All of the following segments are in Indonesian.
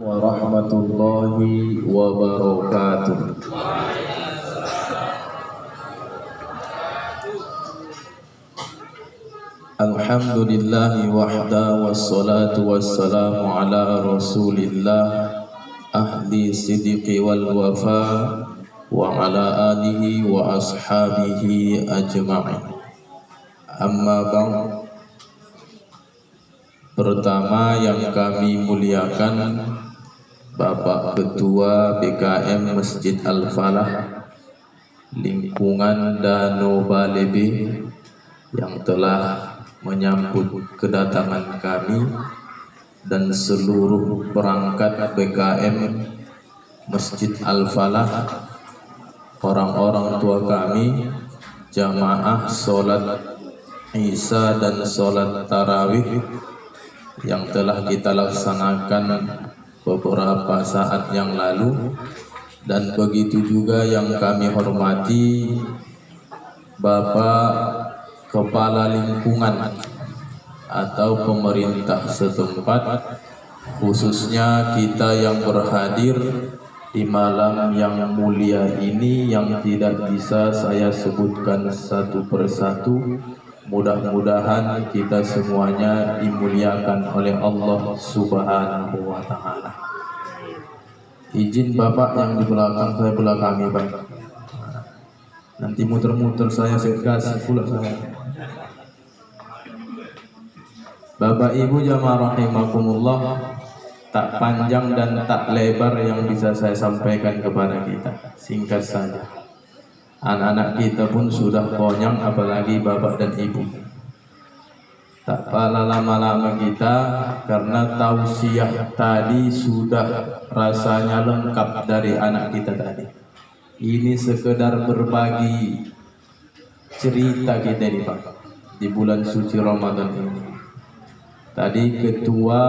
Warahmatullahi wabarakatuh. Alhamdulillahi wahda wassalatu wassalamu ala rasulillah ahli siddiqi wal wafa wa ala alihi wa ashabihi ajma'in. Amma ba'd. Pertama yang kami muliakan Bapak Ketua BKM Masjid Al-Falah lingkungan Danau Balebe yang telah menyambut kedatangan kami dan seluruh perangkat BKM Masjid Al-Falah, orang-orang tua kami, jamaah sholat Isya dan sholat tarawih yang telah kita laksanakan beberapa saat yang lalu, dan begitu juga yang kami hormati Bapak Kepala Lingkungan atau pemerintah setempat, khususnya kita yang berhadir di malam yang mulia ini yang tidak bisa saya sebutkan satu persatu. Mudah-mudahan kita semuanya dimuliakan oleh Allah Subhanahu wa Ta'ala. Izin Bapak yang di belakang saya belakangi, Pak. Nanti muter-muter saya kasih pula saya. Bapak Ibu jamaah rahimakumullah, tak panjang dan tak lebar yang bisa saya sampaikan kepada kita. Singkat saja. Anak-anak kita pun sudah konyang, apalagi bapak dan ibu. Tak pala lama-lama kita, karena tausiah tadi sudah rasanya lengkap dari anak kita tadi. Ini sekedar berbagi cerita kita ini, Pak, di bulan suci Ramadan ini. Tadi ketua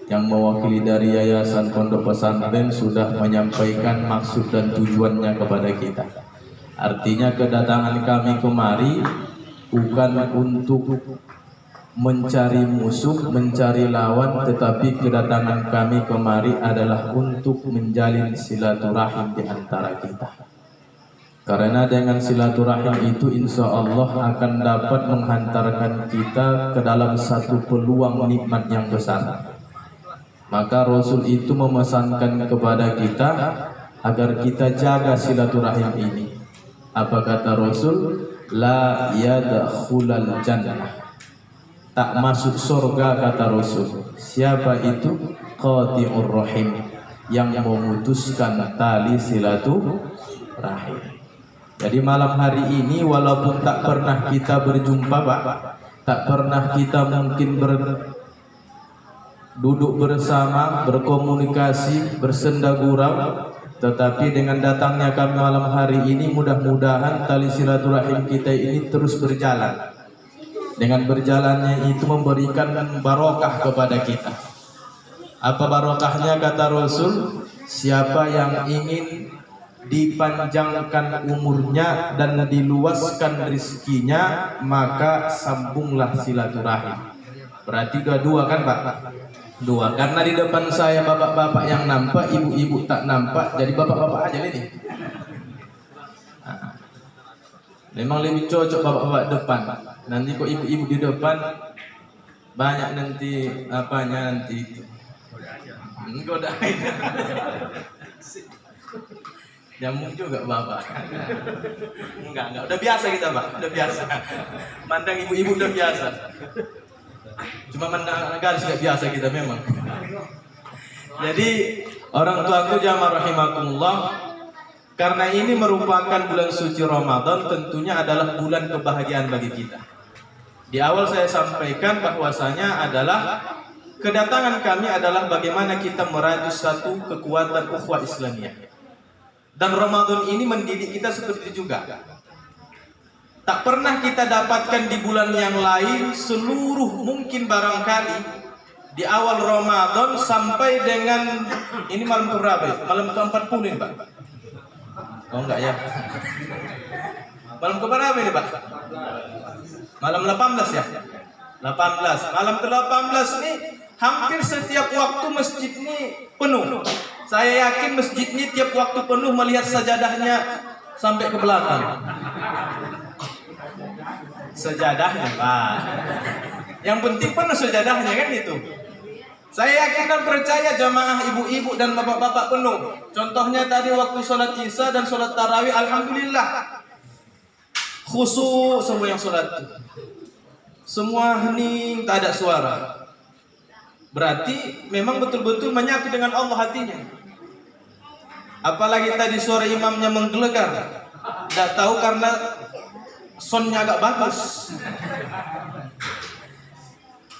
yang mewakili dari Yayasan Pondok Pesantren sudah menyampaikan maksud dan tujuannya kepada kita. Artinya kedatangan kami kemari bukan untuk mencari musuh, mencari lawan, tetapi kedatangan kami kemari adalah untuk menjalin silaturahim di antara kita. Karena dengan silaturahim itu insya Allah akan dapat menghantarkan kita ke dalam satu peluang nikmat yang besar. Maka Rasul itu memesankan kepada kita agar kita jaga silaturahim ini. Apa kata Rasul? La yadkhulal jannah, tak masuk surga, kata Rasul. Siapa itu? Qati'ur rahim, yang memutuskan tali silaturahim. Jadi malam hari ini walaupun tak pernah kita berjumpa, Pak, tak pernah kita mungkin duduk bersama, berkomunikasi, bersenda gurau, tetapi dengan datangnya kami malam hari ini, mudah-mudahan tali silaturahim kita ini terus berjalan. Dengan berjalannya itu memberikan barokah kepada kita. Apa barokahnya? Kata Rasul, siapa yang ingin dipanjangkan umurnya dan diluaskan rizkinya, maka sambunglah silaturahim. Berarti dua kan, Pak? Dua, karena di depan saya bapak-bapak yang nampak, ibu-ibu tak nampak, jadi bapak-bapak aja ini. Nah, memang lebih cocok bapak-bapak depan. Nanti kok ibu-ibu di depan banyak nanti apanya nanti itu. Godain. Nyamuk juga bapak. Enggak, udah biasa kita, Pak, udah biasa. Mandang ibu-ibu udah biasa. Cuma mandang garis nggak biasa kita memang. Jadi orang tuaku jamaah rahimakumullah, karena ini merupakan bulan suci Ramadan, tentunya adalah bulan kebahagiaan bagi kita. Di awal saya sampaikan bahwasanya adalah kedatangan kami adalah bagaimana kita merajut satu kekuatan ukhuwah Islamiyah. Dan Ramadan ini mendidik kita seperti itu juga. Tak pernah kita dapatkan di bulan yang lain seluruh mungkin barangkali di awal Ramadan sampai dengan ini malam keberapa? Malam ke-40 ini, Pak? Oh enggak ya? Malam keberapa ini, Pak? Malam 18 ya? 18. Malam ke-18 nih hampir setiap waktu masjid ini penuh. Saya yakin masjid ini tiap waktu penuh melihat sajadahnya sampai ke belakang. Sajadahnya, Pak. Yang penting penuh sajadahnya kan itu. Saya yakin dan percaya jamaah ibu-ibu dan bapak-bapak penuh. Contohnya tadi waktu sholat isya dan sholat tarawih, alhamdulillah khusyuk semua yang sholat. Semua hening, tak ada suara. Berarti memang betul-betul menyatu dengan Allah hatinya. Apalagi tadi suara imamnya menggelegar. Tidak tahu karena soundnya agak bagus.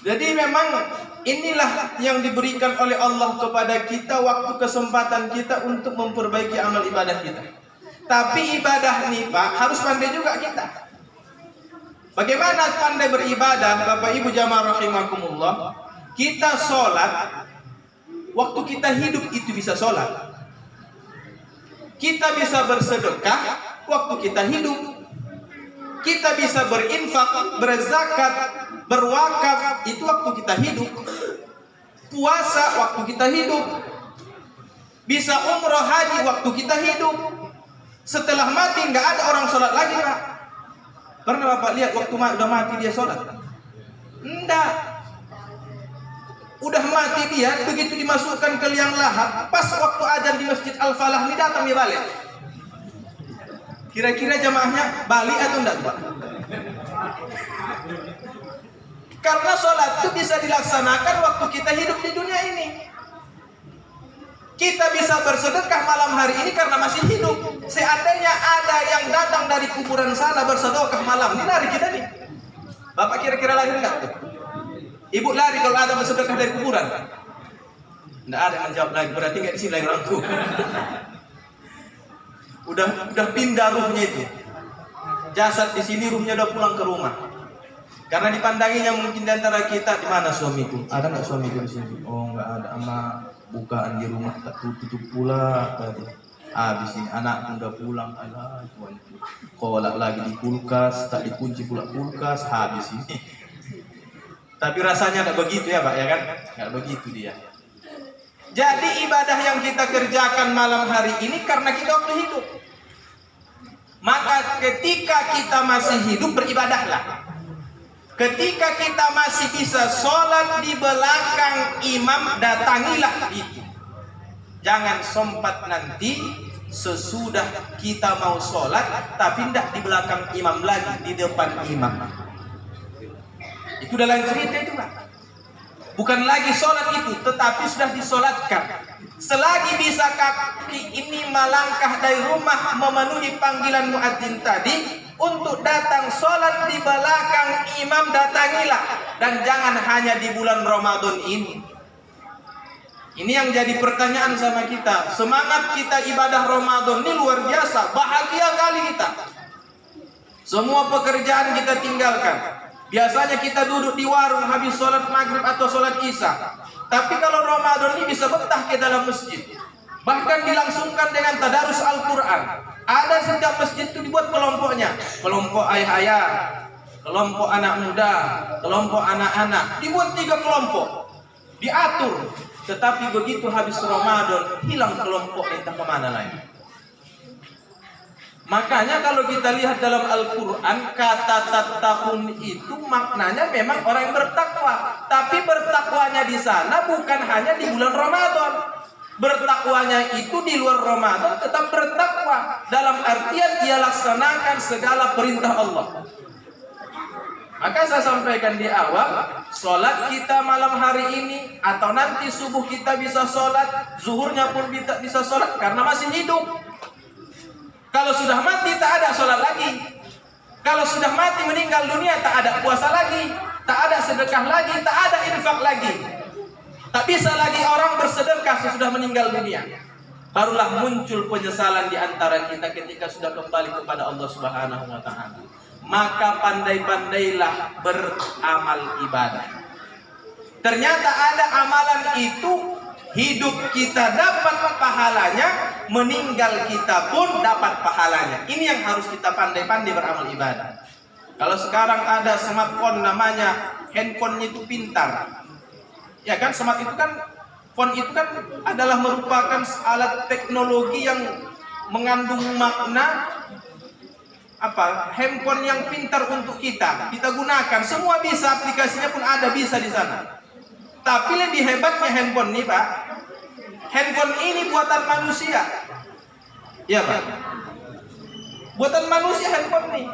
Jadi memang inilah yang diberikan oleh Allah kepada kita, waktu kesempatan kita untuk memperbaiki amal ibadah kita. Tapi ibadah nih Pak, harus pandai juga kita. Bagaimana pandai beribadah, Bapak Ibu jamaah rahimakumullah? Kita sholat, waktu kita hidup itu bisa sholat. Kita bisa bersedekah, waktu kita hidup. Kita bisa berinfak, berzakat, berwakaf, itu waktu kita hidup. Puasa waktu kita hidup. Bisa umroh haji waktu kita hidup. Setelah mati nggak ada orang sholat lagi, Pak. Pernah Bapak lihat waktu udah mati dia sholat? Enggak. Udah mati dia, begitu dimasukkan ke liang lahat, pas waktu azan di Masjid Al-Falah ini datang dia balik. Kira-kira jamaahnya balik atau enggak, Pak? Karena sholat itu bisa dilaksanakan waktu kita hidup di dunia ini. Kita bisa bersedekah malam hari ini karena masih hidup. Seandainya ada yang datang dari kuburan sana bersedekah malam, ini lari kita nih. Bapak kira-kira lari enggak tuh? Ibu lari kalau ada bersedekah dari kuburan? Enggak ada yang menjawab lagi, berarti enggak di sini lagi orang tua. Udah pindah ruhnya itu. Jasad di sini, ruhnya udah pulang ke rumah. Karena dipandanginya mungkin di antara kita, di mana suamiku? Ada nggak suamiku di sini? Oh nggak ada, ama bukaan di rumah tak tutup pula tadi. Habis ini anak udah pulang, alah tuanku. Kolak lagi di kulkas, tak dikunci pula kulkas, habis ini. Tapi rasanya nggak begitu ya Pak ya kan? Nggak begitu dia. Jadi ibadah yang kita kerjakan malam hari ini karena kita waktu hidup. Maka ketika kita masih hidup beribadahlah. Ketika kita masih bisa sholat di belakang imam, datangilah itu. Jangan sempat nanti sesudah kita mau sholat tapi tidak di belakang imam lagi, di depan imam. Itu dalam cerita itu Pak. Bukan lagi sholat itu, tetapi sudah disolatkan. Selagi bisa kaki ini melangkah dari rumah memenuhi panggilan muadzin tadi untuk datang sholat di belakang imam, datangilah. Dan jangan hanya di bulan Ramadan ini. Ini yang jadi pertanyaan sama kita. Semangat kita ibadah Ramadan ini luar biasa, bahagia kali kita. Semua pekerjaan kita tinggalkan. Biasanya kita duduk di warung habis sholat maghrib atau sholat isya. Tapi kalau Ramadan ini bisa betah ke dalam masjid. Bahkan dilangsungkan dengan tadarus Al-Quran. Ada setiap masjid itu dibuat kelompoknya. Kelompok ayah-ayah, kelompok anak muda, kelompok anak-anak. Dibuat 3 kelompok. Diatur. Tetapi begitu habis Ramadan, hilang kelompok entah kemana lagi. Makanya kalau kita lihat dalam Al-Quran, kata tattaqun itu maknanya memang orang yang bertakwa. Tapi bertakwanya di sana bukan hanya di bulan Ramadan. Bertakwanya itu di luar Ramadan tetap bertakwa. Dalam artian dia laksanakan segala perintah Allah. Maka saya sampaikan di awal, sholat kita malam hari ini atau nanti subuh kita bisa sholat, zuhurnya pun bisa sholat karena masih hidup. Kalau sudah mati tak ada sholat lagi. Kalau sudah mati meninggal dunia tak ada puasa lagi, tak ada sedekah lagi, tak ada infak lagi. Tak bisa lagi orang bersedekah sesudah meninggal dunia. Barulah muncul penyesalan di antara kita ketika sudah kembali kepada Allah Subhanahu wa taala. Maka pandai-pandailah beramal ibadah. Ternyata ada amalan itu hidup kita dapat pahalanya, meninggal kita pun dapat pahalanya. Ini yang harus kita pandai-pandai beramal ibadah. Kalau sekarang ada smartphone namanya handphonenya itu pintar. Ya kan, smart itu kan, phone itu kan adalah merupakan alat teknologi yang mengandung makna handphone yang pintar untuk kita gunakan. Semua bisa, aplikasinya pun ada, bisa di sana. Tapi lebih hebatnya handphone nih Pak, handphone ini buatan manusia. Ya Pak, buatan manusia handphone nih.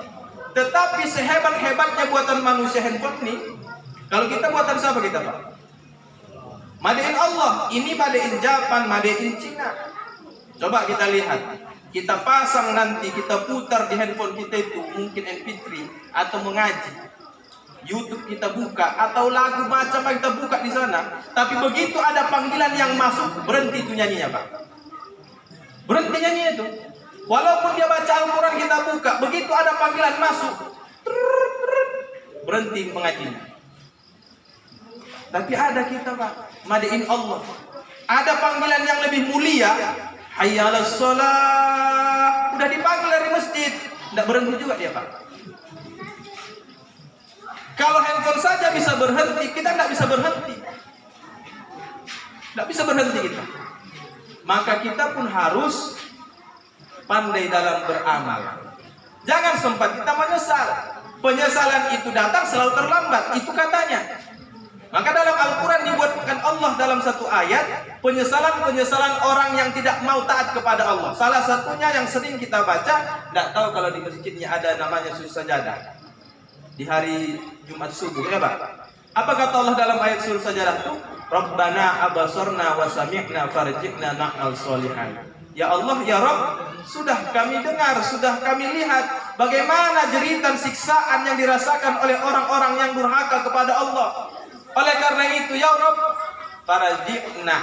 Tetapi sehebat-hebatnya buatan manusia handphone nih, kalau kita buatan siapa kita Pak? Made in Allah, ini made in Japan, made in Cina. Coba kita lihat, kita pasang nanti, kita putar di handphone kita itu, mungkin MP3 atau mengaji, YouTube kita buka, atau lagu macam yang kita buka di sana. Tapi begitu ada panggilan yang masuk, berhenti itu nyanyinya Pak. Berhenti nyanyinya itu. Walaupun dia baca Al-Quran kita buka, begitu ada panggilan masuk, berhenti pengajian. Tapi ada kita Pak, made in Allah. Ada panggilan yang lebih mulia, hayya 'alas shalah, udah dipanggil dari masjid, tidak berhenti juga dia Pak. Kalau handphone saja bisa berhenti, kita tidak bisa berhenti. Tidak bisa berhenti kita. Maka kita pun harus pandai dalam beramal. Jangan sempat kita menyesal. Penyesalan itu datang selalu terlambat, itu katanya. Maka dalam Al-Quran dibuatkan Allah dalam satu ayat, penyesalan-penyesalan orang yang tidak mau taat kepada Allah. Salah satunya yang sering kita baca, tidak tahu kalau di masjidnya ada namanya sujud sajadah di hari Jumat subuh, ya Pak. Apa kata Allah dalam ayat sujud sajadah itu? Rabbana abasarna wa sami'na farji'na na'mal sholihan. Ya Allah, ya Rabb, sudah kami dengar, sudah kami lihat bagaimana jeritan siksaan yang dirasakan oleh orang-orang yang durhaka kepada Allah. Oleh karena itu, ya Rabb, farji'na,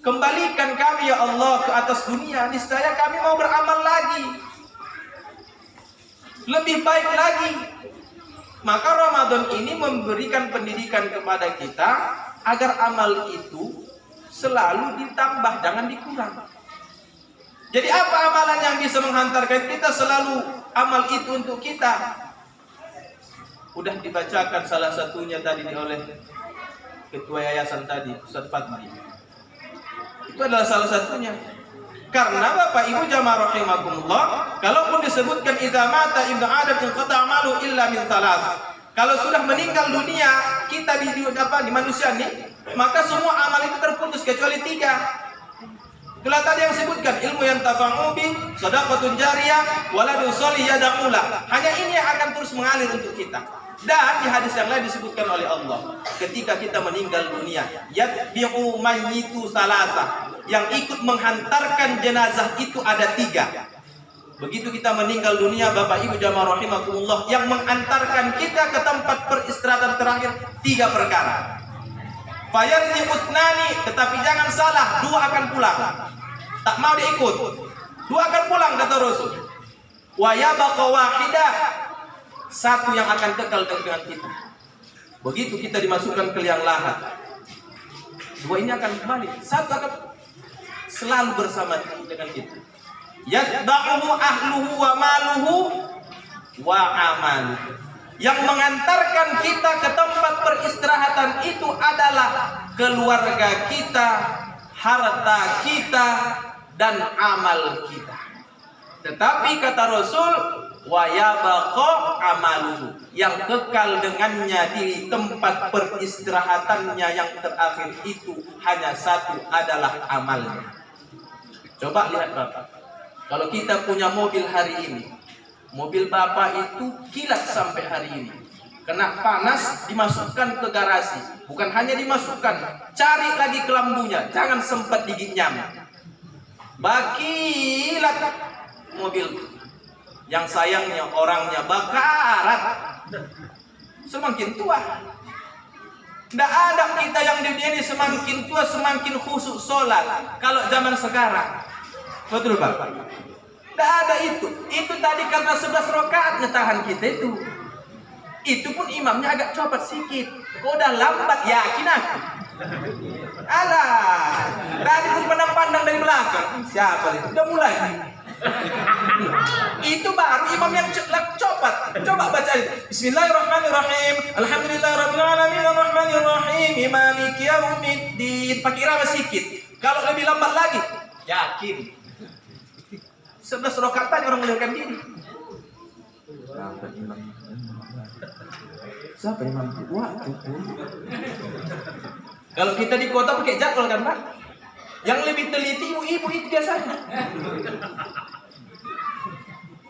kembalikan kami ya Allah ke atas dunia, niscaya kami mau beramal lagi, lebih baik lagi. Maka Ramadan ini memberikan pendidikan kepada kita agar amal itu selalu ditambah, jangan dikurang. Jadi apa amalan yang bisa menghantarkan kita selalu amal itu untuk kita? Udah dibacakan salah satunya tadi oleh ketua yayasan tadi, Ustaz Fadli. Itu adalah salah satunya. Karena Bapak Ibu jamaah rahimakumullah, kalaupun disebutkan idza mata ibnu adam inqata amalu illa min thalath. Kalau sudah meninggal dunia kita di manusia nih, maka semua amal itu terputus kecuali 3. Itulah tadi yang disebutkan, ilmu yang tafa'u bi, shadaqatun jariyah, waladun sholih yad'ulah. Hanya ini yang akan terus mengalir untuk kita. Dan di hadis yang lain disebutkan oleh Allah, ketika kita meninggal dunia, yatbi'u mayyitu salasa, yang ikut menghantarkan jenazah itu ada 3. Begitu kita meninggal dunia, Bapak Ibu jamaah rahimakumullah, yang mengantarkan kita ke tempat peristirahatan terakhir 3 perkara. Fayarji utnani, tetapi jangan salah, 2 akan pulang. Tak mau diikut, 2 akan pulang kata Rasul. Wa yabqa wahidah, 1 yang akan kekal dengan kita. Begitu kita dimasukkan ke liang lahat, 2 ini akan kembali, 1 akan selalu bersama dengan kita. Yatba'uhu ahluhu wa maluhu wa amaluhu. Yang mengantarkan kita ke tempat peristirahatan itu adalah keluarga kita, harta kita, dan amal kita. Tetapi kata Rasul, wa yabqa amaluhu, yang kekal dengannya di tempat peristirahatannya yang terakhir itu hanya 1, adalah amalnya. Coba lihat Bapak, kalau kita punya mobil hari ini, mobil Bapak itu kilat sampai hari ini, kena panas, dimasukkan ke garasi. Bukan hanya dimasukkan, cari lagi kelambunya, jangan sempat gigit nyamuk. Bakilat mobil. Yang sayangnya orangnya bakarat, semakin tua. Tidak ada kita yang di dunia ini semakin tua semakin khusyuk sholat. Kalau zaman sekarang, betul Pak? Tidak ada itu. Itu tadi karena 11 rakaat ngetahan kita itu. Itu pun imamnya agak copot sedikit. Kok udah lambat, yakin aku. Alah, tadi pun pandang-pandang dari belakang. Siapa itu? Udah mulai. Itu baru imam yang copat. Coba baca Bismillahirrahmanirrahim. Alhamdulillahirabbil alamin arrahmanirrahim maliki yaumiddin. Pakai irama sikit. Kalau lebih lambat lagi, yakin 11 rakaat tadi orang melarikan diri. Siapa imam? Waktu. Kalau kita di kota pakai jadwal kan Pak? Yang lebih teliti ibu-ibu itu biasanya.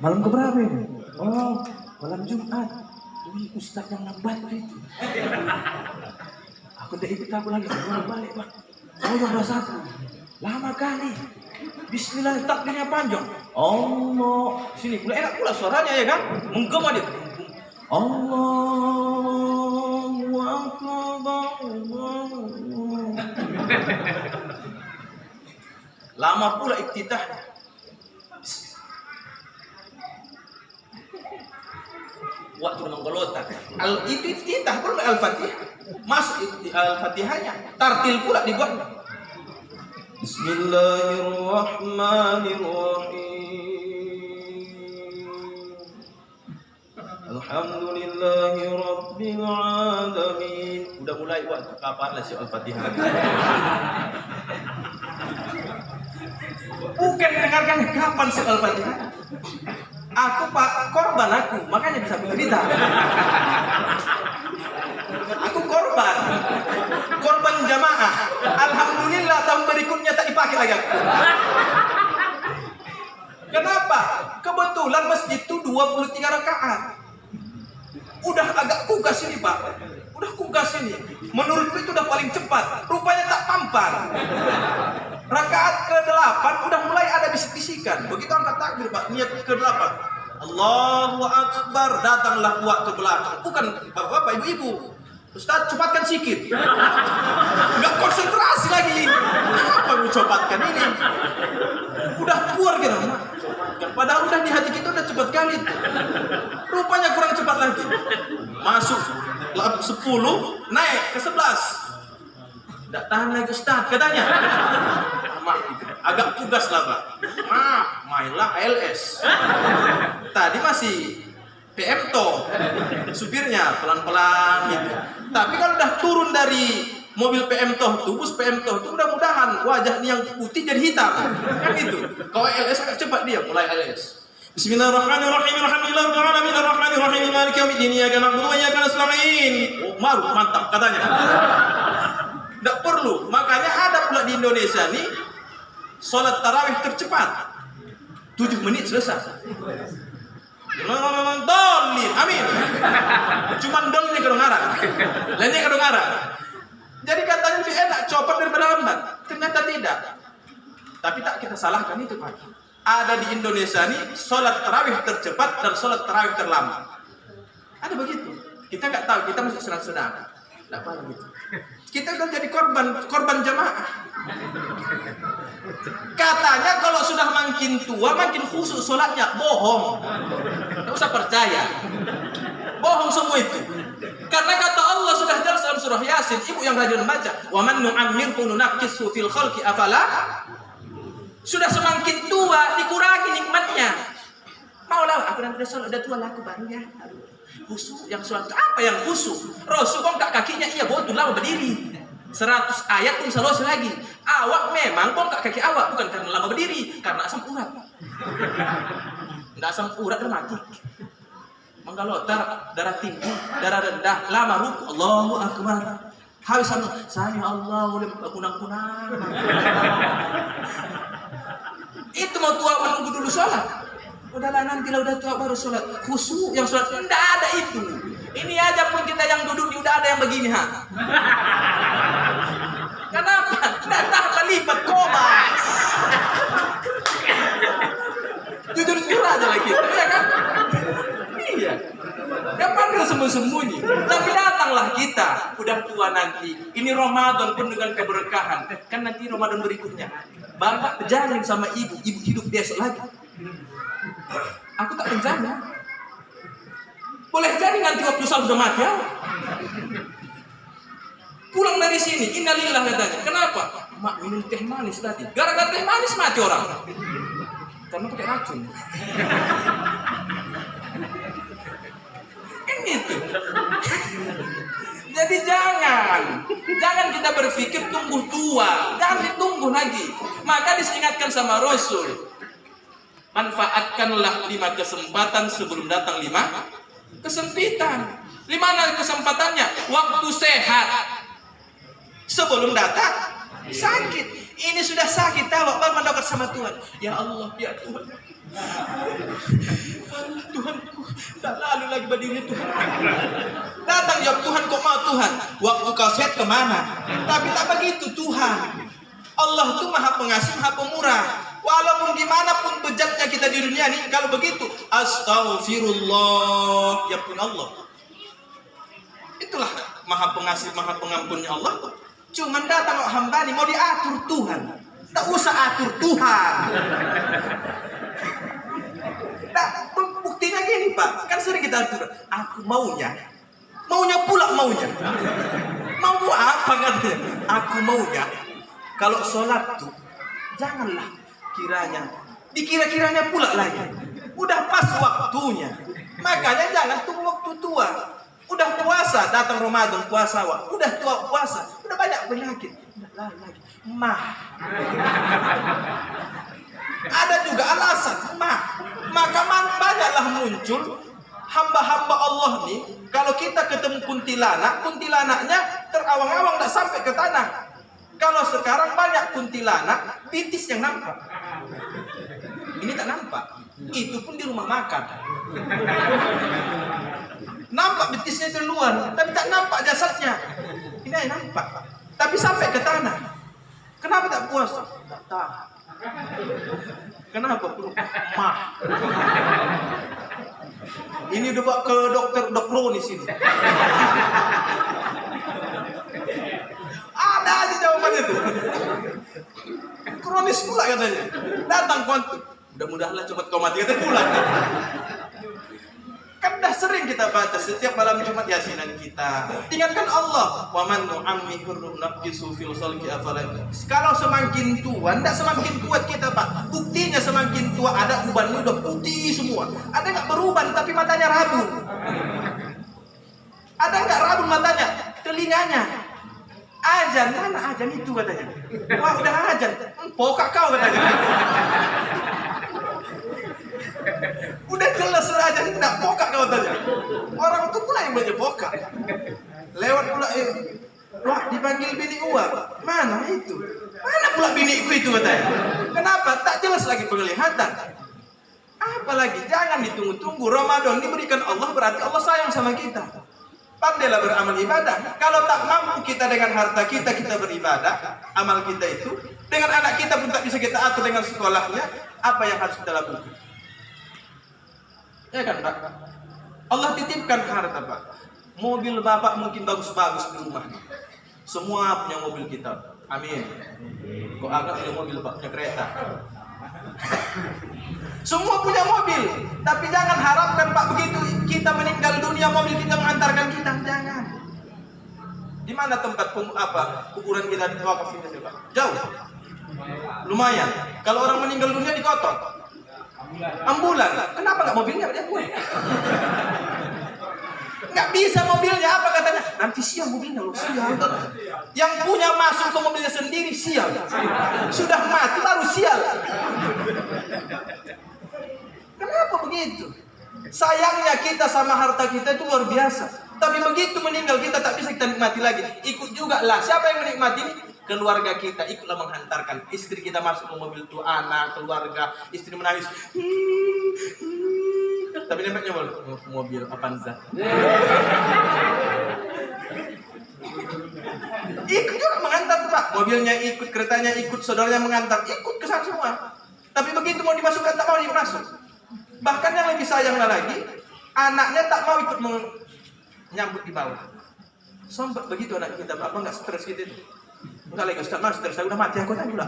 Malam keberapa ini? Oh, malam Jumat. Wih, ustaz yang lambat itu. Aku udah ikut aku lagi, balik Pak. Oh, jam 21. Lama kali. Bismillah, takbirnya panjang. Allah, Sini pula enak pula suaranya ya kan? Menggema dia. Allahu Akbar. Lama pula iftitahnya. Waktu menggolotan. Itu iftitah pula Al-Fatihah. Masuk Al-Fatihahnya. Tartil pula dibuat. Bismillahirrahmanirrahim. Alhamdulillahirabbil alamin. Udah mulai waktu kapan lah si Al-Fatihah. Bukan mendengarkan kapan si Al-Fatihah. Aku Pak korban aku, makanya bisa bercerita. Aku korban jamaah. Alhamdulillah tahun berikutnya tak dipakai lagi aku. Kenapa? Kebetulan masjid itu 23 rakaat. Udah agak kugas ini Pak. Udah kugas ini. Menurutku itu udah paling cepat. Rupanya tak tampan. Rakaat ke-8 udah mulai ada bisik-bisikan. Begitu angkat takbir Pak, niat ke-8. Allahu Akbar, datanglah uak ke belakang. Bukan bapak-bapak, ibu-ibu. Ustaz, cepatkan sikit. Enggak konsentrasi lagi. Apa mau cepatkan ini? Udah puar gitu. Padahal udah di hati kita udah cepat kali. Rupanya kurang cepat lagi. Masuk 10, naik ke 11. Tidak tahan lagi Ustaz katanya. Agak tugas lah Pak. Mainlah ALS. Tadi masih PM toh supirnya pelan-pelan gitu. Tapi kalau udah turun dari mobil PM toh tuh, bus PM toh tuh, mudah-mudahan wajahnya yang putih jadi hitam. Kan gitu. Kalau ALS agak cepat dia mulai ALS. Bismillahirrahmanirrahim. Alhamdulillahirabbil alamin arrahmanirrahim maliki yaumiddin iyyaka na'budu wa iyyaka nasta'in. Oh, mantap katanya. Tidak perlu. Makanya ada pula di Indonesia nih sholat tarawih tercepat 7 menit selesai. Dolin, amin. Cuman dolin kedengaran, lainnya kedengaran. Jadi katanya lebih enak cepat daripada lambat. Ternyata tidak. Tapi tak kita salahkan itu Pak. Ada di Indonesia nih sholat tarawih tercepat dan sholat tarawih terlambat. Ada begitu. Kita nggak tahu. Kita masih sedang-sedang. Tidak apa gitu. Kita kan jadi korban jamaah. Katanya kalau sudah makin tua makin khusyuk sholatnya. Bohong. Tidak usah percaya. Bohong semua itu. Karena kata Allah sudah jelas dalam surah Yasin. Ibu yang rajin membaca. Wa man nu'ammirhu nunaqqishu fil khalqi afala. Sudah semakin tua dikurangi nikmatnya. Maulah aku nanti sholat udah tua lah aku baru ya. Khusyuk yang sholat apa yang khusyuk? Rasul bongkak kakinya iya betul lama berdiri. 100 ayat pun selesai lagi. Awak memang bongkak kaki awak bukan karena lama berdiri, karena asam urat. Enggak asam urat mati. Menggalotar darah tinggi, darah rendah, lama ruku, Allahu Akbar. Habis sami Allahu liman kunang-kunang. Itu mau tua menunggu dulu sholat. Udahlah nantilah udah tua baru sholat. Khusyuk yang sholat tidak ada itu. Ini aja pun kita yang duduk di udah ada yang begini ha. Kenapa? Tidak lipat kobas. Jujur aja lah kita, ya kan? Iya. Gak pandang sembunyi. Tapi datanglah kita. Udah tua nanti. Ini Ramadan pun dengan keberkahan. Kan nanti Ramadan berikutnya. Bapak jalan sama ibu hidup besok lagi. Aku tak menjamin. Boleh jadi nanti waktu sudah mati ya. Pulang dari sini, innalillah katanya. Kenapa? Mak minum teh manis tadi. Gara-gara teh manis mati orang. karena pakai racun. Kan gitu. Jadi jangan kita berpikir tunggu tua, jangan ditunggu lagi. Maka diingatkan sama Rasul, manfaatkanlah 5 kesempatan sebelum datang 5 kesempitan. 5 kesempatannya? Waktu sehat, sebelum datang sakit. Ini sudah sakit, tahu baru mendekat sama Tuhan. Ya Allah, ya Tuhan, Tuhanku, tak lalu lagi berdiri Tuhan. Datang jawab Tuhan, kok mau Tuhan? Waktu kau sehat kemana? Tapi tak begitu Tuhan. Allah itu maha pengasih, maha pemurah. Walaupun gimana pun bejatnya kita di dunia ini, kalau begitu astagfirullah, ya pun Allah. Itulah maha pengasih, maha pengampunnya Allah. Cuman datang hamba ini mau diatur Tuhan. Tak usah atur Tuhan. Nah, buktinya gini Pak, kan sering kita atur. Aku maunya pula maunya. Mau apa katanya? Aku maunya kalau sholat tuh janganlah dikira-kiranya pula lagi. Udah pas waktunya. Makanya jangan tunggu waktu tua. Udah puasa, datang Ramadan puasa, udah tua puasa, udah banyak penyakit, udah lagi, ada juga alasan, maka banyaklah muncul hamba-hamba Allah nih. Kalau kita ketemu kuntilanaknya terawang-awang tak sampai ke tanah. Kalau sekarang banyak kuntilanak, pitis yang nampak. Ini tak nampak, itu pun di rumah makan. Nampak betisnya itu luar, tapi tak nampak jasadnya. Ini yang nampak, tapi sampai ke tanah. Kenapa tak puasa? Tak tahu. Kenapa perlu? Ini udah bawa ke dokter kronis ini. Ada aja jawabannya tuh. Kronis pula katanya. Datang kontuk. Mudah-mudahan cepat kau mati katanya pulang. Kan dah sering kita baca setiap malam Jumat yasinan kita. Ingatkan Allah, wa man nu'ammihur nafsu fil khalqi afala. Kalau semakin tua, enggak semakin kuat kita, Pak. Buktinya semakin tua ada ubannya udah putih semua. Ada enggak beruban tapi matanya rabun? Ada enggak rabun matanya? Telinganya. Ajan, mana ajan itu katanya? Wah, udah ajan. Pokak kau katanya. Udah jelas aja tidak pokak kau tanya. Orang itu pula yang banyak pokak. Lewat pula wah dipanggil bini gua. Mana itu? Mana pula biniku itu katanya. Kenapa? Tak jelas lagi penglihatan. Apalagi jangan ditunggu-tunggu. Ramadan diberikan Allah berarti Allah sayang sama kita. Pandailah beramal ibadah. Kalau tak mampu kita dengan harta kita beribadah, amal kita itu dengan anak kita pun tak bisa kita atur dengan sekolahnya, apa yang harus kita lakukan? Ya kan Pak? Allah titipkan harta Pak. Mobil Bapak mungkin bagus-bagus di rumah. Semua punya mobil kita. Amin. Kok agak punya mobil Pak, punya kereta. Semua punya mobil. Tapi jangan harapkan Pak begitu kita meninggal dunia mobil kita mengantarkan kita. Jangan. Di mana tempat kuburan kita wakaf ini Pak? Jauh. Lumayan. Kalau orang meninggal dunia digotong. Ambulan. Kenapa nggak mobilnya dia gue? Nggak bisa mobilnya, apa katanya? Nanti sial mobilnya loh, sial. Yang punya masuk ke mobilnya sendiri sial. Sudah mati baru sial. Kenapa begitu? Sayangnya kita sama harta kita itu luar biasa. Tapi begitu meninggal kita tak bisa kita nikmati lagi. Ikut juga lah. Siapa yang menikmati ini? Keluarga kita ikutlah menghantarkan. Istri kita masuk ke mobil itu, anak, keluarga, istri menangis. Tapi nempelnya mobil Avanza. Ikut juga mengantar Pak. Mobilnya ikut, keretanya ikut, saudaranya mengantar, ikut ke sana semua. Tapi begitu mau dimasukkan tak mau dimasuk. Bahkan yang lebih sayangnya lagi, anaknya tak mau ikut menyambut di bawah. Sombong begitu anak kita, Pak. Apa enggak stres gitu? Enggak lagi Ustaz, mas stres saya udah mati aku tadi pula.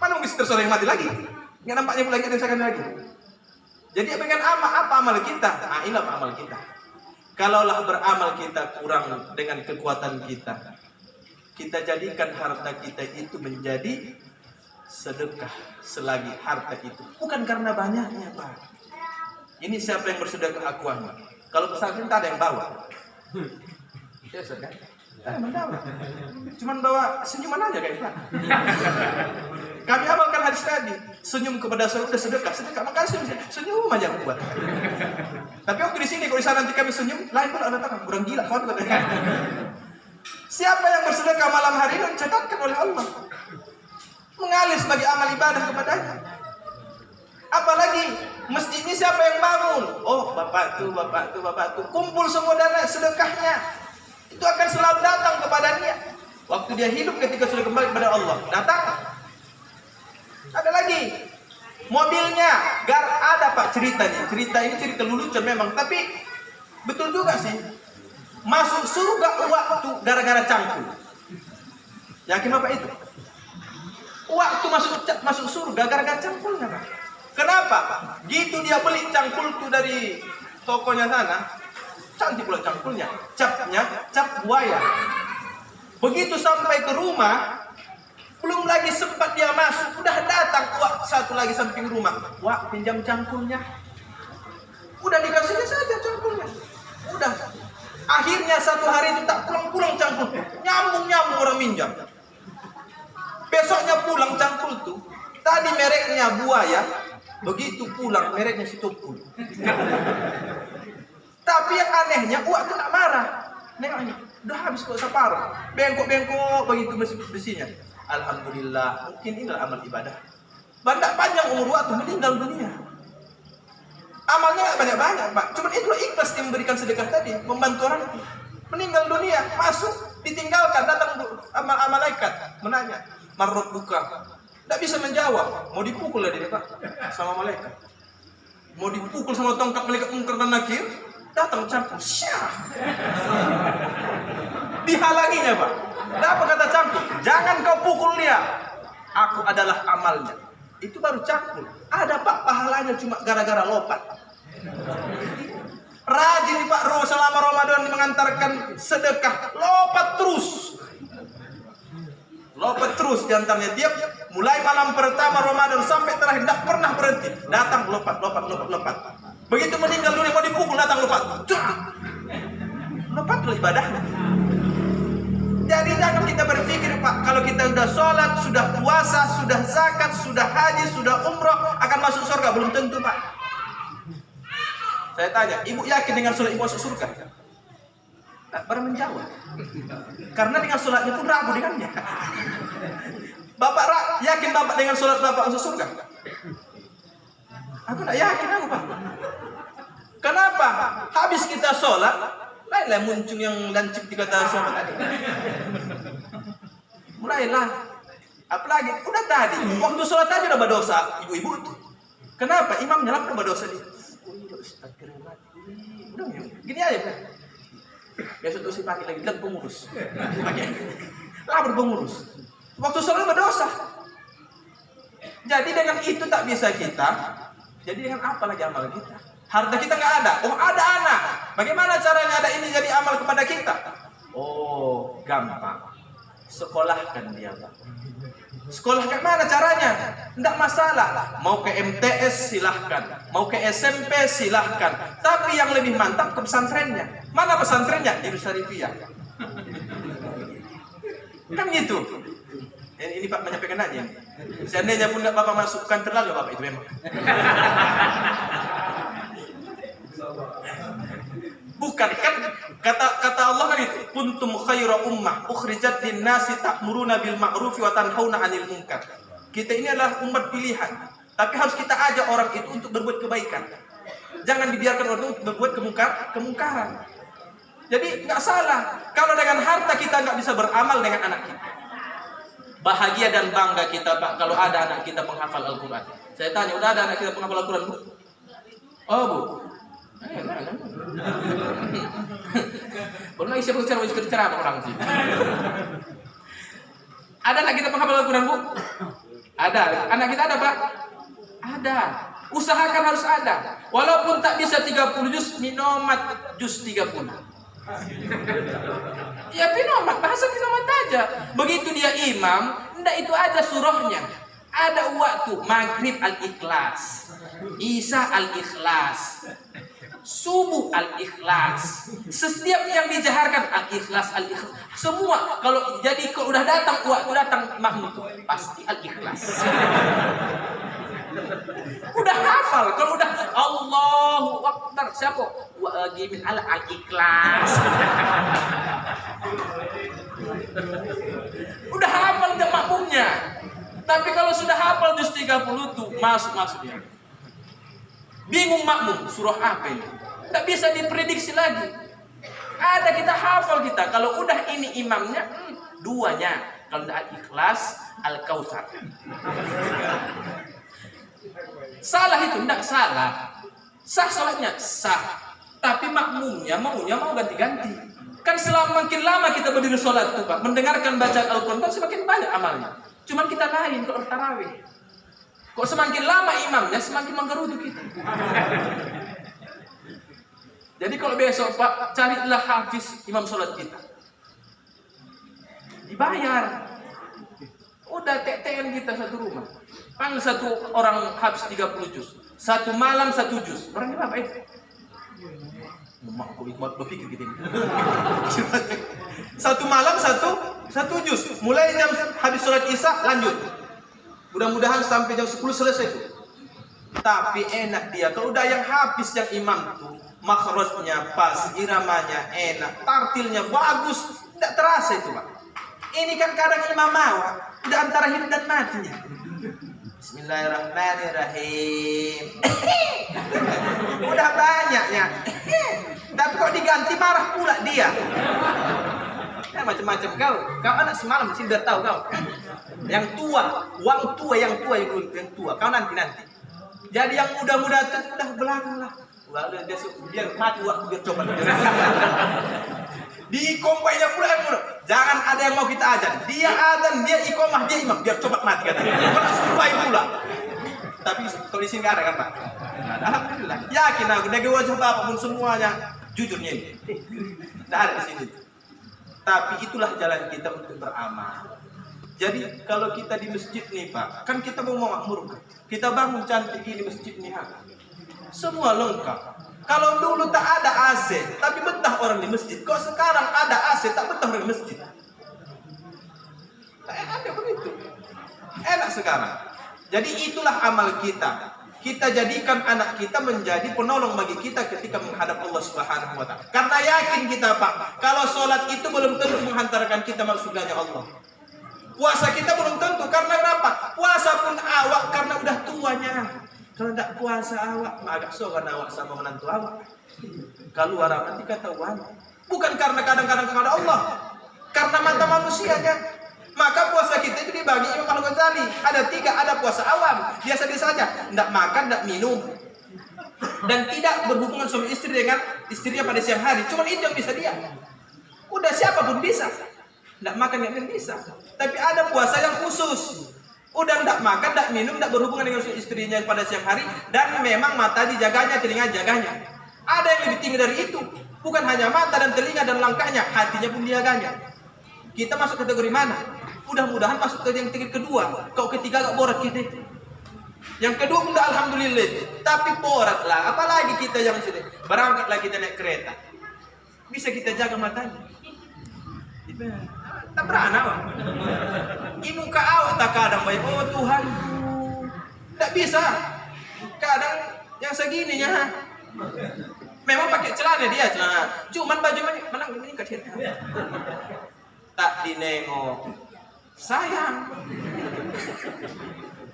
Mana mungkin stres orang yang mati lagi? Enggak nampaknya pula kita sekali lagi. Jadi dengan apa amal kita? Nah, inilah amal kita. Kalaulah beramal kita kurang dengan kekuatan kita, kita jadikan harta kita itu menjadi sedekah selagi harta itu. Bukan karena banyaknya, Pak. Ini siapa yang bersedekah akuannya. Kalau pesantren tak ada yang bawa. Ya, kan? Tak ada yang bawa. Cuman bawa senyuman aja kayak Pak. Kami amalkan hadis tadi. Senyum kepada saudara sedekah. Sedekah, makanya senyum aja aku buat. Tapi waktu di sini, kalau di sana nanti kami senyum, lain pun ada tangan. Kurang gila, kawan. Siapa yang bersedekah malam hari ini dicatatkan oleh Allah. Mengalir sebagai amal ibadah kepadanya. Apalagi masjid ini siapa yang bangun? Oh, bapak tuh. Kumpul semua dana sedekahnya. Itu akan selalu datang kepada dia. Waktu dia hidup ketika sudah kembali kepada Allah, datang. Ada lagi mobilnya, ada Pak ceritanya. Cerita ini cerita lelucon memang, tapi betul juga sih. Masuk surga waktu gara-gara cangkul. Yakin Bapak itu? Waktu masuk surga gara-gara cangkulnya, Pak. Kenapa? Gitu dia beli cangkul itu dari tokonya sana. Cantik pula cangkulnya. Capnya cap buaya. Begitu sampai ke rumah, belum lagi sempat dia masuk, udah datang Wak satu lagi samping rumah. Wak, pinjam cangkulnya. Udah dikasihnya saja cangkulnya. Udah. Akhirnya satu hari itu tak pulang-pulang cangkul. Nyambung orang minjam. Besoknya pulang cangkul tuh. Tadi mereknya buaya. Begitu pulang mereknya si Tukul. Tapi yang anehnya Wak tuh tak marah. Nengoknya, udah habis kok separuh. Bengkok-bengkok begitu besinya. Alhamdulillah, mungkin inilah amal ibadah. Banyak panjang umur waktu meninggal dunia. Amalnya banyak-banyak, Pak. Cuma itulah ikhlas yang memberikan sedekah tadi, membantu orang itu. Meninggal dunia, masuk, ditinggalkan, datang malaikat menanya, marrot buka. Tidak bisa menjawab, mau dipukul lah dia, Pak, sama malaikat. Mau dipukul sama tongkat malaikat Munkar dan Nakir, datang campur, syah. Dihalanginya, Pak. Apa kata cangkul? Jangan kau pukul dia. Aku adalah amalnya. Itu baru cangkul. Ada Pak pahalanya cuma gara-gara lopat. Rajin nih Pak selama Ramadan mengantarkan sedekah. Lopat terus. Lopat terus diantaranya tiap mulai malam pertama Ramadan sampai terakhir tidak pernah berhenti. Datang lopat. Begitu meninggal dunia mau dipukul datang lopat. Lopat itu ibadahnya. Jadi jangan kita berpikir Pak, kalau kita sudah sholat, sudah puasa, sudah zakat, sudah haji, sudah umroh, akan masuk surga. Belum tentu Pak. Saya tanya, ibu yakin dengan sholat ibu masuk surga? Tak pernah menjawab. Karena dengan sholatnya pun ragu dengannya. Bapak yakin Bapak dengan sholat Bapak masuk surga? Aku tak yakin aku Pak. Kenapa? Habis kita sholat, mulailah muncul yang lancip dikata siapa tadi. Mulailah. Apalagi udah tadi waktu sholat tadi udah berdosa ibu-ibu itu. Kenapa? Imamnya lah udah berdosa dia. Udah gini aja kan. Besok tuh si pakai lagi bilang pengurus. Lah berpengurus. Waktu sholat berdosa. Jadi dengan itu tak bisa kita. Jadi dengan apa lagi amal kita? Harta kita nggak ada. Oh ada anak. Bagaimana caranya ada ini jadi amal kepada kita? Oh gampang. Sekolahkan dia Pak. Sekolahkan mana caranya? Tidak masalah. Mau ke MTS silahkan. Mau ke SMP silahkan. Tapi yang lebih mantap ke pesantrennya. Mana pesantrennya? Di Syarifiyah. Kan gitu. Ini Pak menyampaikan aja. Seandainya pun Bapak masukkan terlalu Bapak itu memang. Bukan kan kata Allah kan itu kuntum khaira ummah ukhrijat lin-nasi ta'muruna bil ma'ruf wa tanhauna 'anil munkar. Kita ini adalah umat pilihan, tapi harus kita ajak orang itu untuk berbuat kebaikan. Jangan dibiarkan orang itu berbuat kemungkaran. Jadi nggak salah kalau dengan harta kita nggak bisa beramal dengan anak kita. Bahagia dan bangga kita Pak kalau ada anak kita penghafal Al-Qur'an. Saya tanya, udah ada anak kita penghafal Al-Qur'an, Bu? Oh, Bu. Belum lagi siapa bicara apa orang sih? Ada anak kita penghafal Al-Quran Bu? Ada. Anak kita ada Pak? Ada. Usahakan harus ada. Walaupun tak bisa 30 juz, minomat juz 30. Ya minomat, bahasa minomat aja. Begitu dia imam, enggak itu aja surahnya. Ada waktu maghrib al-ikhlas, isya al-ikhlas, subuh al-ikhlas. Setiap yang dijaharkan al-ikhlas, al-ikhlas. Semua kalau udah datang waktu datang makmum pasti al-ikhlas. Udah hafal. Kalau udah Allahu Akbar, siapa? Wajimin al-ikhlas. Udah hafal dia makmumnya. Tapi kalau sudah hafal juz 30 tuh masuk dia. Bingung makmum surah apa ini? Tidak bisa diprediksi lagi. Ada kita hafal kita. Kalau udah ini imamnya, duanya. Kalau tidak ikhlas, al-kautsar. Salah itu, tidak salah. Sah salatnya, sah. Tapi makmumnya maunya mau ganti-ganti. Kan makin lama kita berdiri sholat tuh Pak, mendengarkan bacaan Al-Quran kan semakin banyak amalnya. Cuman kita lain kalau tarawih. Kok semakin lama imamnya semakin menggerutu kita. Jadi kalau besok Pak, carilah hafiz imam sholat kita. Dibayar. Udah TTN kita satu rumah. Panggil satu orang hafiz 30 juz. Satu malam 1 juz. Orangnya berapa itu? Mak kok ikut berpikir gitu. Satu malam satu juz. Mulai jam habis sholat isya lanjut. Mudah-mudahan sampai jam 10 selesai tuh. Tapi enak dia. Kalau udah yang habis yang imam tuh, makhrajnya pas, iramanya enak, tartilnya bagus, tidak terasa itu Pak. Ini kan kadang imam awak, udah antara hidup dan matinya. Bismillahirrahmanirrahim. Udah banyaknya. Tapi kok diganti marah pula dia. Ya, macam-macam kau anak semalam sih udah tahu kau. Yang tua, yang tua. Kau nanti. Jadi yang muda-muda itu udah belakang lah. Lalu dia biar mati waktu biar coba. Di kompainya pula yang muda. Jangan ada yang mau kita ajar. Dia adzan, dia iqomah, dia imam, biar coba mati katanya. Kau sumpah pula. Tapi kalau di sini nggak ada kan Pak? Alhamdulillah. Yakin aku dari wajah Bapak pun semuanya jujurnya ini. Tidak ada di sini. Tapi itulah jalan kita untuk beramal. Jadi kalau kita di masjid nih Pak, kan kita mau memakmurkan. Kita bangun cantik ini masjid nih. Semua lengkap. Kalau dulu tak ada AC, tapi betah orang di masjid. Kok sekarang ada AC, tak betah orang di masjid? Ada begitu. Enak sekarang. Jadi itulah amal kita. Kita jadikan anak kita menjadi penolong bagi kita ketika menghadap Allah Subhanahu wa Ta'ala. Karena yakin kita Pak, kalau sholat itu belum tentu menghantarkan kita masuk surganya Allah. Puasa kita belum tentu. Karena kenapa? Puasa pun awak karena udah tuanya. Kalau tidak puasa awak, agak sogan awak sama menantu awak. Kalau orang nanti ketahuan. Bukan karena kadang-kadang kepada Allah. Karena mata manusianya. Maka puasa kita itu dibagi Imam Al-Ghazali. Ada 3, ada puasa awam. Biasa-biasa saja. Tidak makan, tidak minum. Dan tidak berhubungan suami istri dengan istrinya pada siang hari. Cuma itu yang bisa dia. Udah siapapun bisa. Tidak makan, tidak minum bisa. Tapi ada puasa yang khusus. Udah tidak makan, tidak minum, tidak berhubungan dengan istrinya pada siang hari. Dan memang mata dijaganya, telinga jaganya. Ada yang lebih tinggi dari itu. Bukan hanya mata dan telinga dan langkahnya, hatinya pun dijaganya. Kita masuk kategori mana? Mudah-mudahan masuk ke yang kedua. Kau ketiga gak borat kita itu. Yang kedua udah alhamdulillah. Tapi borat lah. Apalagi kita yang sini. Berangkatlah kita naik kereta. Bisa kita jaga matanya. Tak beranak. Ibu muka awak tak kadang baik. Oh Tuhanku. Tak bisa. Kadang yang segininya. Memang pakai celana dia celana. Cuman baju mana ini kecil. Tak dinengok. Sayang.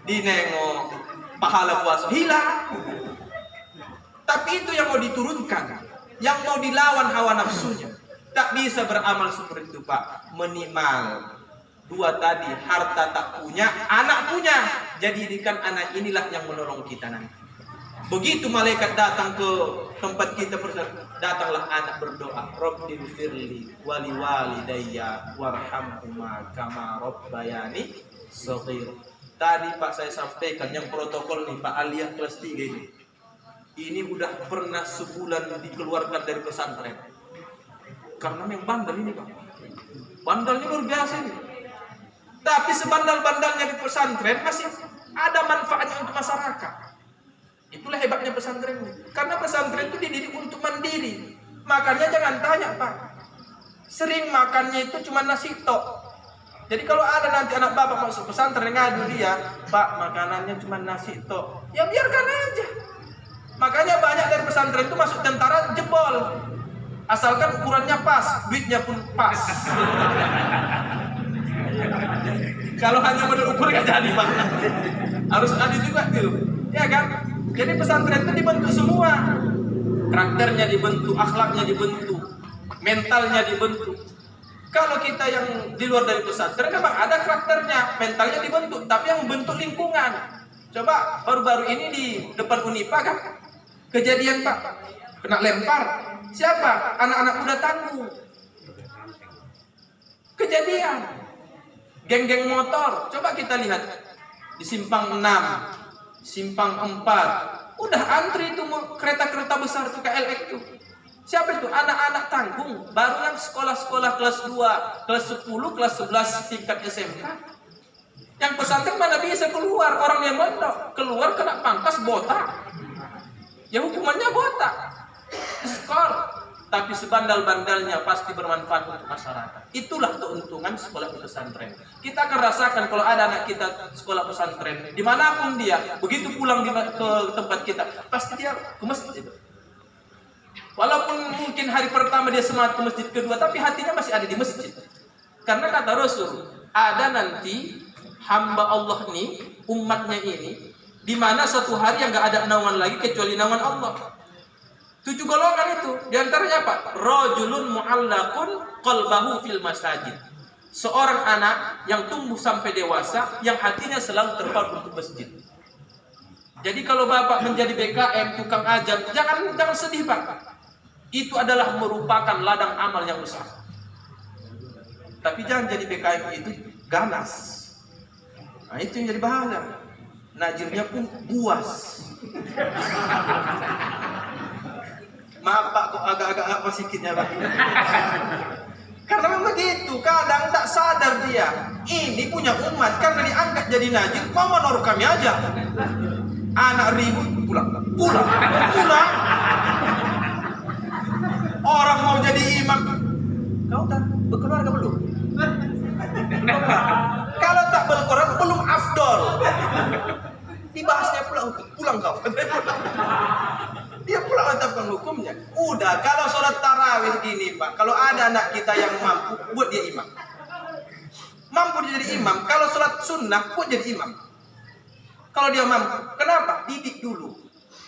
Dinengok. Pahala puasa hilang. Tapi itu yang mau diturunkan. Yang mau dilawan hawa nafsunya. Tak bisa beramal seperti itu Pak. Minimal 2 tadi, harta tak punya, anak punya. Jadikan anak inilah yang menolong kita nanti. Begitu malaikat datang ke tempat kita, datanglah anak berdoa, Rabbil firli wali walidayya warhamhuma kama rabbayani shaghir. Tadi Pak saya sampaikan yang protokol nih Pak Aliyah kelas 3 ini. Ini udah pernah sebulan dikeluarkan dari pesantren. Karena memang bandel ini Pak. Bandelnya luar biasa ini. Tapi sebandal-bandalnya di pesantren masih ada manfaatnya untuk masyarakat. Itulah hebatnya pesantren. Karena pesantren itu dididik untuk mandiri. Makanya jangan tanya, Pak. Sering makannya itu cuma nasi tok. Jadi kalau ada nanti anak bapak masuk pesantren ngadu dia, Pak, makanannya cuma nasi tok. Ya biarkan aja. Makanya banyak dari pesantren itu masuk tentara jebol. Asalkan ukurannya pas, duitnya pun pas. Kalau hanya model ukur nggak jadi, Pak. Harus ada juga tuh, ya kan? Jadi pesantren itu dibentuk semua. Karakternya dibentuk, akhlaknya dibentuk, mentalnya dibentuk. Kalau kita yang di luar dari pesantren memang ada karakternya, mentalnya dibentuk, tapi yang membentuk lingkungan. Coba baru-baru ini di depan Unipa kan kejadian, Pak, kena lempar. Siapa? Anak-anak muda tangguh. Kejadian. Geng-geng motor. Coba kita lihat di simpang 6, simpang 4. Udah antri itu kereta-kereta besar itu KLX itu. Siapa itu? Anak-anak tanggung, baru yang sekolah-sekolah kelas 2, kelas 10, kelas 11 tingkat SMK. Yang pesantren mana bisa keluar, orang yang mondok keluar kena pangkas botak. Ya hukumannya botak, skor. Tapi sebandal-bandalnya pasti bermanfaat untuk masyarakat. Itulah keuntungan sekolah pesantren. Kita akan rasakan kalau ada anak kita sekolah pesantren, dimanapun dia, begitu pulang ke tempat kita, pasti dia ke masjid. Walaupun mungkin hari pertama dia semangat ke masjid, kedua, tapi hatinya masih ada di masjid. Karena kata Rasul, ada nanti hamba Allah nih, umatnya ini, di mana suatu hari yang gak ada naungan lagi kecuali naungan Allah. 7 golongan itu, diantaranya apa? Rajulun mu'allaqun qalbahu fil masajid. Seorang anak yang tumbuh sampai dewasa, yang hatinya selalu terpaut untuk masjid. Jadi kalau bapak menjadi BKM, tukang ajar, jangan sedih, Pak. Itu adalah merupakan ladang amal yang besar. Tapi jangan jadi BKM itu ganas. Nah itu yang jadi bahaya. Najirnya pun buas. Maaf Pak, kok agak-agak apa sikitnya Pak. Karena memang begitu, kadang tak sadar dia. Ini punya umat, karena diangkat jadi najir, mau menor kami aja. Anak ribut, pulang. Orang mau jadi imam, kau tak berkeluarga belum? Kalau tak berkeluarga belum afdol. Dibahasnya pulang kau. Dia pulang menetapkan hukumnya. Udah, kalau sholat tarawih gini Pak, kalau ada anak kita yang mampu, buat dia imam. Mampu dia jadi imam. Kalau sholat sunnah, buat jadi imam. Kalau dia mampu, kenapa? Didik dulu.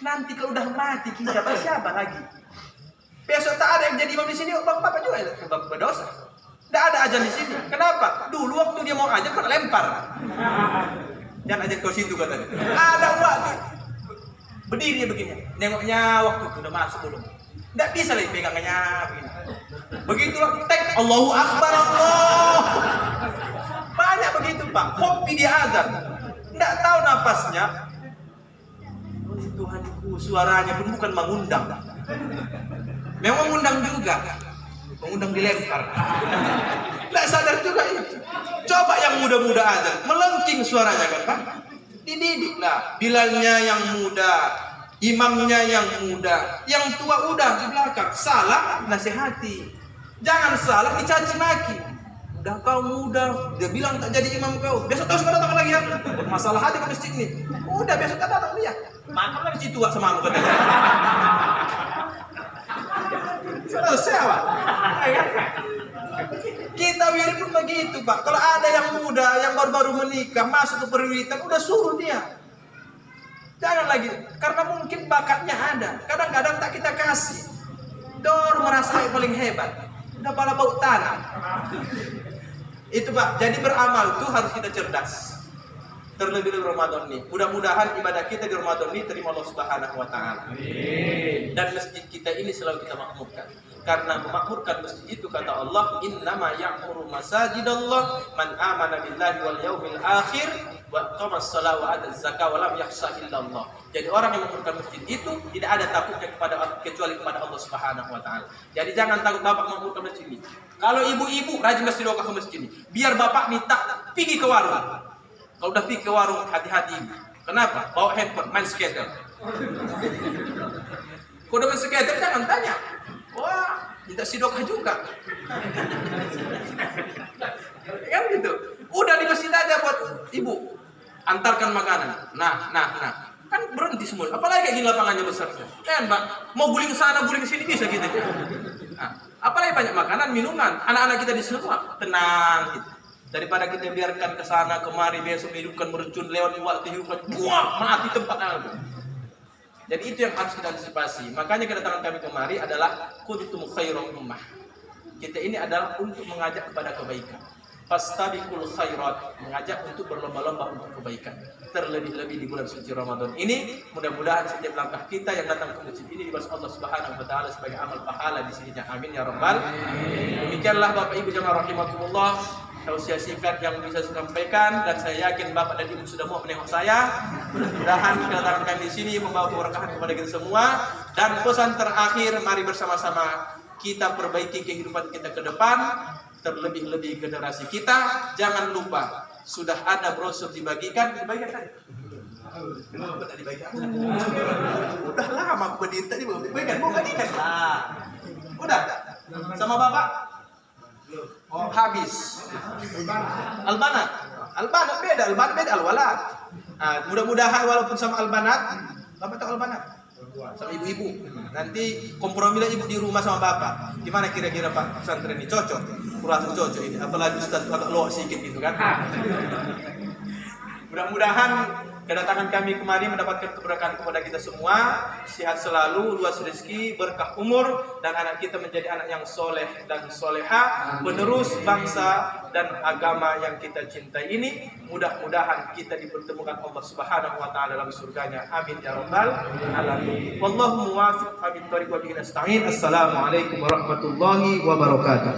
Nanti kalau udah mati kita, siapa lagi? Besok tak ada yang jadi imam di sini, bapak juga ya, bapak berdosa. Tidak ada ajan di sini. Kenapa? Dulu waktu dia mau ajar, kok lempar. Jangan ajar kau situ katanya. Ada waktu berdiri begini, nengoknya waktu udah masuk belum. Tidak bisa lagi pegangannya begini. Begitu tek, Allahu Akbar Allah. Banyak begitu Pak. Hobi dia azan. Tidak tahu napasnya. Oh, Tuhanku, suaranya pun bukan mengundang. Memang mengundang juga. Mengundang dilempar. Tidak sadar juga itu. Coba yang muda-muda azan, melengking suaranya kan Pak. Dididiklah. Bilalnya yang muda, imamnya yang muda, yang tua udah di belakang. Salah nasihati, jangan salah dicaci maki. Udah kau muda, dia bilang tak jadi imam kau. Besok kau sudah datang lagi ya. Masalah hati ke masjid ini. Udah besok tak datang dia. Makan lagi si tua sama aku katanya. Selesai Pak. Kita wirid pun begitu Pak. Kalau ada yang muda yang baru-baru menikah masuk ke perwiritan, udah suruh dia. Jangan lagi, karena mungkin bakatnya ada. Kadang-kadang tak kita kasih. Dor merasa yang paling hebat. Udah pala bau tanah. Itu Pak. Jadi beramal itu harus kita cerdas. Terlebih di Ramadan ini. Mudah-mudahan ibadah kita di Ramadan ini terima Allah Subhanahu wa taala. Dan masjid kita ini selalu kita makmurkan. Karena memakmurkan masjid itu kata Allah, innama ya'muru masajidallah man amana billahi wal yaumil akhir wa aqama as-salata wa ata az-zakata wa lam yakhsha illallah. Jadi orang yang memakmurkan masjid itu tidak ada takutnya kecuali kepada Allah Subhanahu wa taala. Jadi jangan takut bapak memakmurkan masjid ini. Kalau ibu-ibu rajin kasih doa ke masjid ini. Biar bapak minta pergi ke warung. Kalau udah pergi ke warung, hati-hati. Kenapa? Bawa handphone, main skater. Kalau udah main skater, jangan tanya. Wah, minta sidokah juga. Kan gitu. Udah di masjid aja buat ibu. Antarkan makanan. Nah. Kan berhenti semua. Apalagi kayak gini lapangannya besar. Kan, Pak, mau guling ke sana, guling ke sini bisa gitu. Nah, apalagi banyak makanan, minuman. Anak-anak kita di semua tenang gitu. Daripada kita biarkan ke sana kemari besok hidupkan meracun lewat waktu hidupkan buang mati tempat itu. Jadi itu yang harus kita antisipasi. Makanya kedatangan kami kemari adalah kuntum khairum ummah. Kita ini adalah untuk mengajak kepada kebaikan. Fastabiqul khairat, mengajak untuk berlomba-lomba untuk kebaikan. Terlebih-lebih di bulan suci Ramadan ini, mudah-mudahan setiap langkah kita yang datang ke masjid ini dibalas Allah Subhanahu wa taala sebagai amal pahala di sininya. Amin ya rabbal. Demikianlah Bapak Ibu jamaah rahimakumullah, tausiah yang bisa saya sampaikan, dan saya yakin Bapak dan Ibu sudah mau menengok saya. Mudah-mudahan kedatangan kami di sini membawa keberkahan kepada kita semua. Dan pesan terakhir, mari bersama-sama kita perbaiki kehidupan kita ke depan. Terlebih-lebih generasi kita, jangan lupa sudah ada brosur dibagikan kan? Kenapa tak dibagikan? Udah lama aku berdiri tadi belum dibagikan, mau bagikan lah. Udah, sama Bapak? Oh, habis. Albanat beda, Alwalat. Nah, mudah-mudahan walaupun sama Albanat, Bapak tahu Albanat? Sama ibu-ibu. Nanti kompromilah ibu di rumah sama bapak. Gimana kira-kira Pak pesantren ini cocok? Kurang cocok ini. Apalagi Ustaz agak loak sedikit gitu kan. Mudah-mudahan kedatangan kami kemari mendapatkan keberkahan kepada kita semua. Sehat selalu, luas rezeki, berkah umur, dan anak kita menjadi anak yang soleh dan soleha, penerus bangsa dan agama yang kita cintai ini. Mudah-mudahan kita dipertemukan Allah Subhanahu wa taala dalam surganya. Amin ya rabbal alamin. Wallahu muwaffiq, amin thariq wa bihi nasta'in. Assalamualaikum warahmatullahi wabarakatuh.